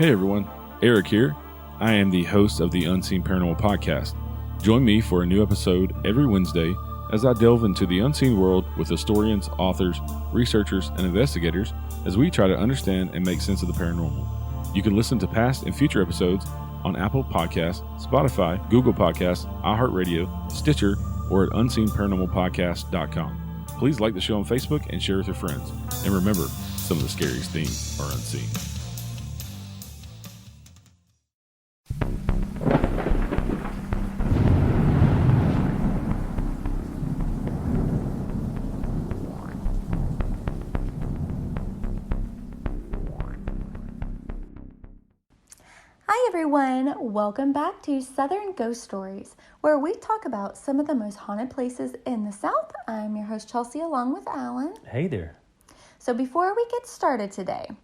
Hey everyone, Eric here. I am the host of the Unseen Paranormal Podcast. Join me for a new episode every Wednesday as I delve into the unseen world with historians, authors, researchers, and investigators as we try to understand and make sense of the paranormal. You can listen to past and future episodes on Apple Podcasts, Spotify, Google Podcasts, iHeartRadio, Stitcher, or at unseenparanormalpodcast.com. Please like the show on Facebook and share with your friends. And remember, some of the scariest things are unseen. Hi everyone, welcome back to Southern Ghost Stories, where we talk about some of the most haunted places in the South. I'm your host Chelsea along with Alan. Hey there. So before we get started today, I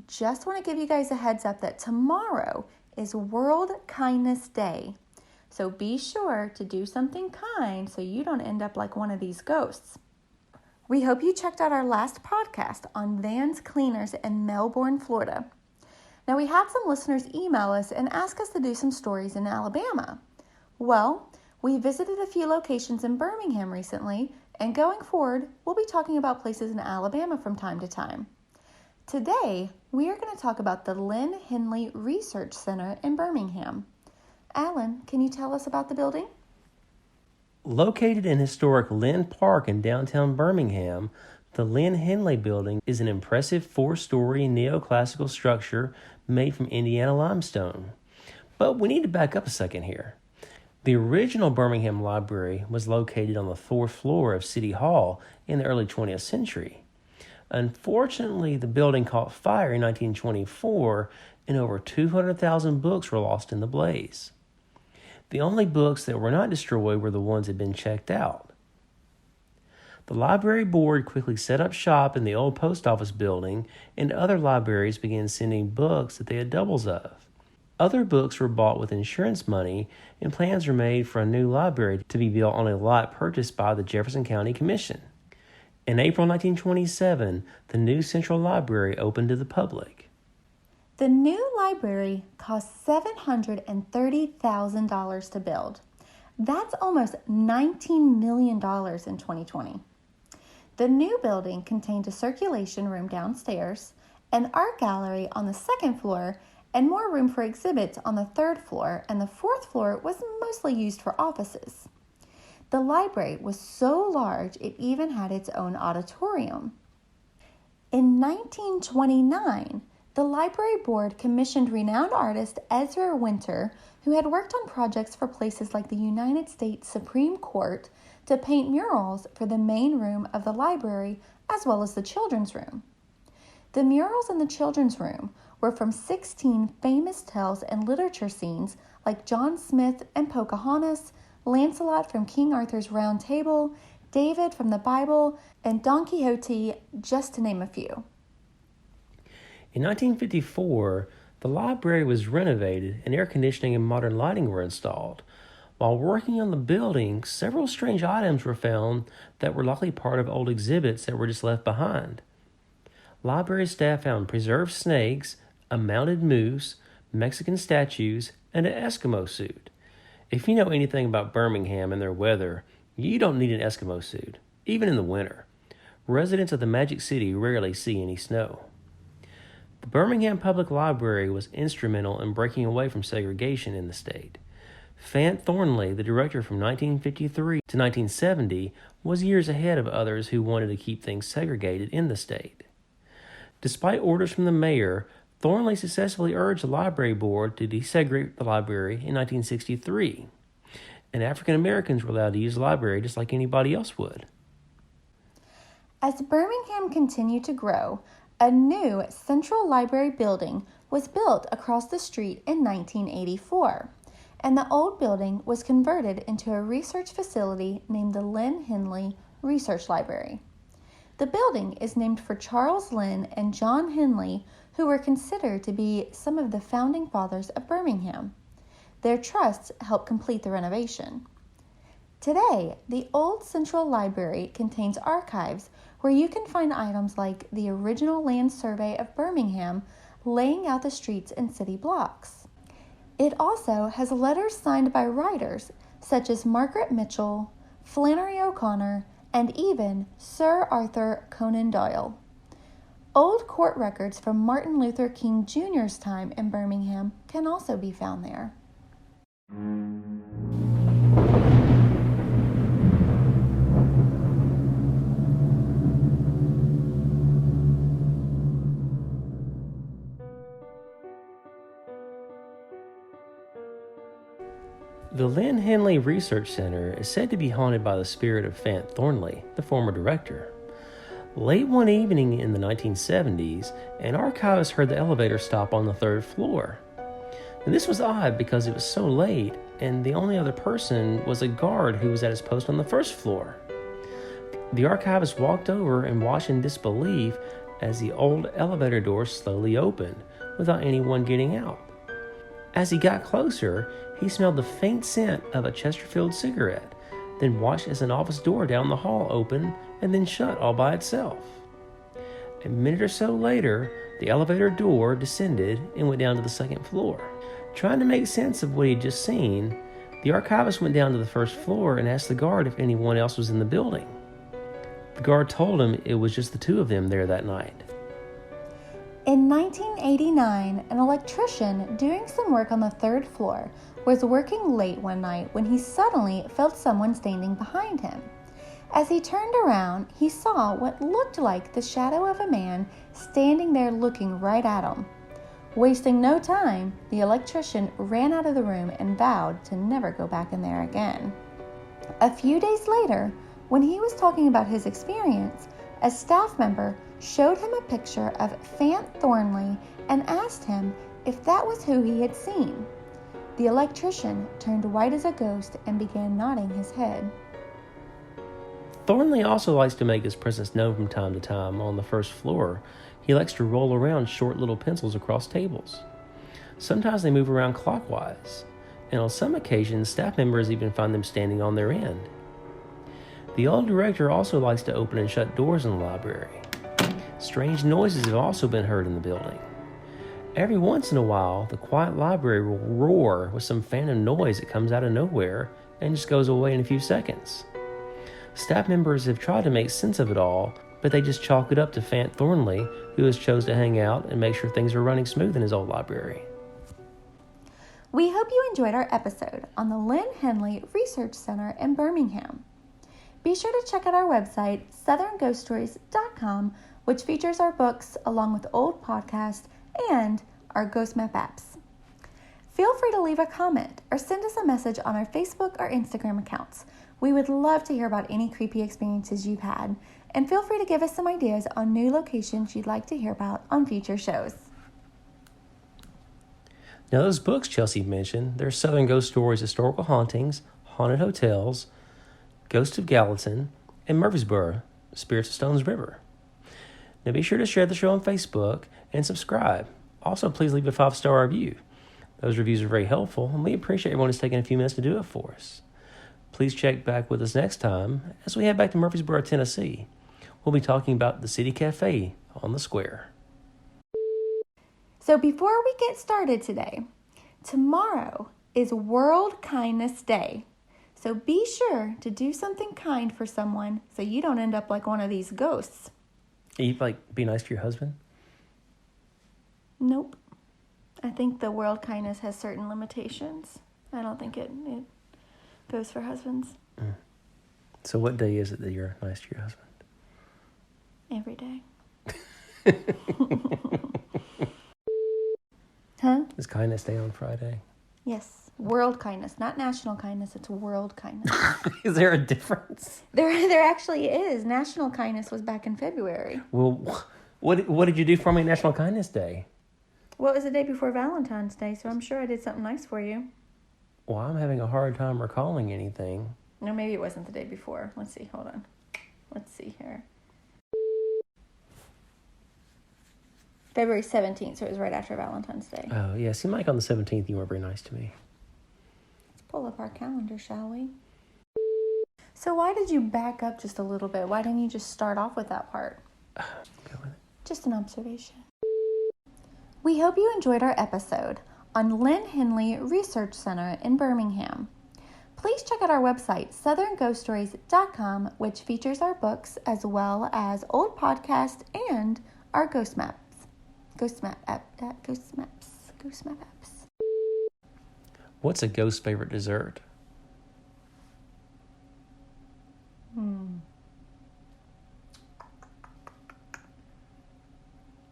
just want to give you guys a heads up that tomorrow is World Kindness Day. So be sure to do something kind so you don't end up like one of these ghosts. We hope you checked out our last podcast on Vans Cleaners in Melbourne, Florida. Now, we had some listeners email us and ask us to do some stories in Alabama. Well, we visited a few locations in Birmingham recently, and going forward, we'll be talking about places in Alabama from time to time. Today, we are going to talk about the Linn-Henley Research Center in Birmingham. Alan, can you tell us about the building? Located in historic Lynn Park in downtown Birmingham, the Linn-Henley Building is an impressive four-story neoclassical structure made from Indiana limestone. But we need to back up a second here. The original Birmingham Library was located on the fourth floor of City Hall in the early 20th century. Unfortunately, the building caught fire in 1924 and over 200,000 books were lost in the blaze. The only books that were not destroyed were the ones that had been checked out. The library board quickly set up shop in the old post office building, and other libraries began sending books that they had doubles of. Other books were bought with insurance money, and plans were made for a new library to be built on a lot purchased by the Jefferson County Commission. In April 1927, the new Central Library opened to the public. The new library cost $730,000 to build. That's almost $19 million in 2020. The new building contained a circulation room downstairs, an art gallery on the second floor, and more room for exhibits on the third floor, and the fourth floor was mostly used for offices. The library was so large it even had its own auditorium. In 1929, the library board commissioned renowned artist Ezra Winter, who had worked on projects for places like the United States Supreme Court, to paint murals for the main room of the library as well as the children's room. The murals in the children's room were from 16 famous tales and literature scenes like John Smith and Pocahontas, Lancelot from King Arthur's Round Table, David from the Bible, and Don Quixote, just to name a few. In 1954, the library was renovated and air conditioning and modern lighting were installed. While working on the building, several strange items were found that were likely part of old exhibits that were just left behind. Library staff found preserved snakes, a mounted moose, Mexican statues, and an Eskimo suit. If you know anything about Birmingham and their weather, you don't need an Eskimo suit, even in the winter. Residents of the Magic City rarely see any snow. The Birmingham Public Library was instrumental in breaking away from segregation in the state. Fant Thornley, the director from 1953 to 1970, was years ahead of others who wanted to keep things segregated in the state. Despite orders from the mayor, Thornley successfully urged the library board to desegregate the library in 1963, and African Americans were allowed to use the library just like anybody else would. As Birmingham continued to grow, a new Central Library building was built across the street in 1984, and the old building was converted into a research facility named the Linn-Henley Research Library. The building is named for Charles Linn and John Henley, who were considered to be some of the founding fathers of Birmingham. Their trusts helped complete the renovation. Today, the old Central Library contains archives where you can find items like the original land survey of Birmingham, laying out the streets and city blocks. It also has letters signed by writers such as Margaret Mitchell, Flannery O'Connor, and even Sir Arthur Conan Doyle. Old court records from Martin Luther King Jr.'s time in Birmingham can also be found there. The Linn-Henley Research Center is said to be haunted by the spirit of Fant Thornley, the former director. Late one evening in the 1970s, an archivist heard the elevator stop on the third floor. And this was odd because it was so late, and the only other person was a guard who was at his post on the first floor. The archivist walked over and watched in disbelief as the old elevator door slowly opened, without anyone getting out. As he got closer, he smelled the faint scent of a Chesterfield cigarette, then watched as an office door down the hall opened and then shut all by itself. A minute or so later, the elevator door descended and went down to the second floor. Trying to make sense of what he'd just seen, the archivist went down to the first floor and asked the guard if anyone else was in the building. The guard told him it was just the two of them there that night. In 1989, an electrician doing some work on the third floor was working late one night when he suddenly felt someone standing behind him. As he turned around, he saw what looked like the shadow of a man standing there looking right at him. Wasting no time, the electrician ran out of the room and vowed to never go back in there again. A few days later, when he was talking about his experience, a staff member showed him a picture of Fant Thornley and asked him if that was who he had seen. The electrician turned white as a ghost and began nodding his head. Thornley also likes to make his presence known from time to time on the first floor. He likes to roll around short little pencils across tables. Sometimes they move around clockwise, and on some occasions, staff members even find them standing on their end. The old director also likes to open and shut doors in the library. Strange noises have also been heard in the building. Every once in a while, the quiet library will roar with some phantom noise that comes out of nowhere and just goes away in a few seconds. Staff members have tried to make sense of it all, but they just chalk it up to Fant Thornley, who has chose to hang out and make sure things are running smooth in his old library. We hope you enjoyed our episode on the Linn-Henley Research Center in Birmingham. Be sure to check out our website, southernghoststories.com, which features our books along with old podcasts and our ghost map apps. Feel free to leave a comment or send us a message on our Facebook or Instagram accounts. We would love to hear about any creepy experiences you've had, and feel free to give us some ideas on new locations you'd like to hear about on future shows. Now those books Chelsea mentioned, they're Southern Ghost Stories, Historical Hauntings, Haunted Hotels, Ghost of Gallatin, and Murfreesboro, Spirits of Stones River. Now be sure to share the show on Facebook and subscribe. Also, please leave a 5-star review. Those reviews are very helpful, and we appreciate everyone who's taking a few minutes to do it for us. Please check back with us next time as we head back to Murfreesboro, Tennessee. We'll be talking about the City Cafe on the Square. So before we get started today, tomorrow is World Kindness Day. So be sure to do something kind for someone so you don't end up like one of these ghosts. You be nice to your husband? Nope. I think the World Kindness has certain limitations. I don't think it goes for husbands. So what day is it that you're nice to your husband? Every day. Huh? Is Kindness Day on Friday? Yes. World Kindness, not National Kindness. It's World Kindness. Is there a difference? There actually is. National Kindness was back in February. Well, what did you do for me National Kindness Day? Well, it was the day before Valentine's Day, so I'm sure I did something nice for you. Well, I'm having a hard time recalling anything. No, maybe it wasn't the day before. Let's see. Hold on. Let's see here. February 17th, so it was right after Valentine's Day. Oh, yeah. Seemed like on the 17th you weren't very nice to me. Let's pull up our calendar, shall we? So why did you back up just a little bit? Why didn't you just start off with that part? Go with it. Just an observation. We hope you enjoyed our episode on Linn-Henley Research Center in Birmingham. Please check out our website, southernghoststories.com, which features our books as well as old podcasts and our ghost map apps. What's a ghost's favorite dessert?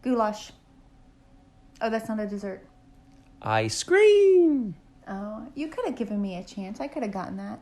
Goulash. Oh, that's not a dessert. Ice cream! Oh, you could have given me a chance. I could have gotten that.